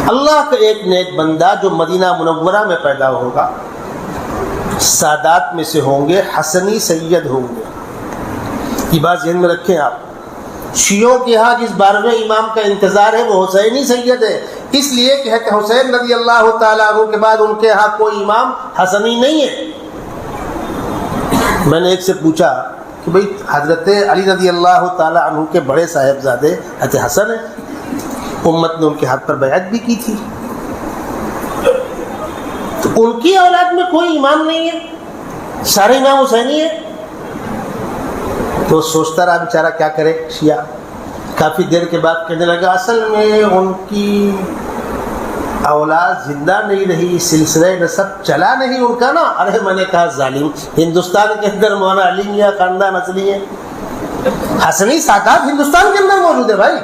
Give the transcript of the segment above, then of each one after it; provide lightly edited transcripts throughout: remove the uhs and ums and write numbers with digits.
اللہ کا ایک نیک بندہ جو مدینہ منورہ میں پیدا ہوگا، سادات میں سے ہوں گے، حسنی سید ہوں گے. یہ بات ذہن میں رکھیں آپ. شیعوں کے ہاں جس 12ویں امام کا انتظار ہے وہ حسینی سید ہے، اس لیے کہ حسین رضی اللہ تعالیٰ عنہ کے بعد ان کے ہاں کوئی امام حسنی نہیں ہے. میں نے ایک سے پوچھا کہ بھئی حضرت علی رضی اللہ تعالیٰ عنہ کے بڑے صاحبزادے حضرت حسن ہیں، امت نے ان کے ہاتھ پر بیعت بھی کی تھی، تو ان کی اولاد میں کوئی امام نہیں ہے، سارے امام حسینی ہیں. تو سوچتا رہا بیچارہ کیا کرے شیعہ. کافی دیر کے بعد کہنے لگا اصل میں ان کی اولاد زندہ نہیں رہی، سلسلہ نسب چلا نہیں ان کا نا. ارے میں نے کہا ظالم، ہندوستان کے اندر مولانا علی میاں خاندان اصلی ہے، حسنی سادات ہندوستان کے اندر موجود ہے بھائی.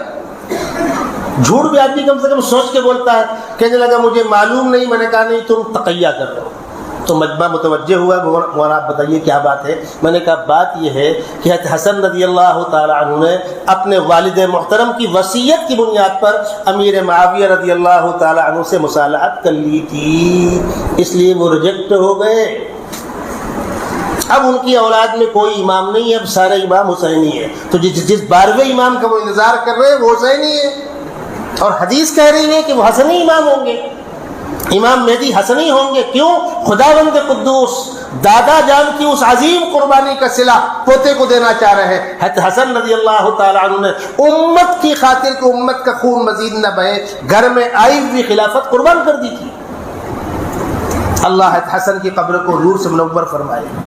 جھوٹ بھی آدمی کم سے کم سوچ کے بولتا ہے. کہنے لگا مجھے معلوم نہیں. میں نے کہا نہیں تم تقیہ کر رہے ہو. تو مجمع متوجہ ہوا، مولانا آپ بتائیے کیا بات ہے. میں نے کہا بات یہ ہے کہ حضرت حسن رضی اللہ تعالی عنہ نے اپنے والد محترم کی وصیت کی بنیاد پر امیر معاویہ رضی اللہ تعالی عنہ سے مصالحت کر لی تھی، اس لیے وہ ریجیکٹ ہو گئے. اب ان کی اولاد میں کوئی امام نہیں ہے، اب سارے امام حسینی ہے. تو جس 12ویں امام کا وہ انتظار کر رہے ہیں وہ حسینی ہے، اور حدیث کہہ رہی ہے کہ وہ حسنی امام ہوں گے، امام مہدی حسنی ہوں گے. کیوں؟ خداوند قدوس دادا جان کی اس عظیم قربانی کا صلہ پوتے کو دینا چاہ رہے ہیں. حضرت حسن رضی اللہ تعالی عنہ نے امت کی خاطر کہ امت کا خون مزید نہ بہے گھر میں آئی ہوئی خلافت قربان کر دی تھی. اللہ حسن کی قبر کو نور سے منور فرمائے.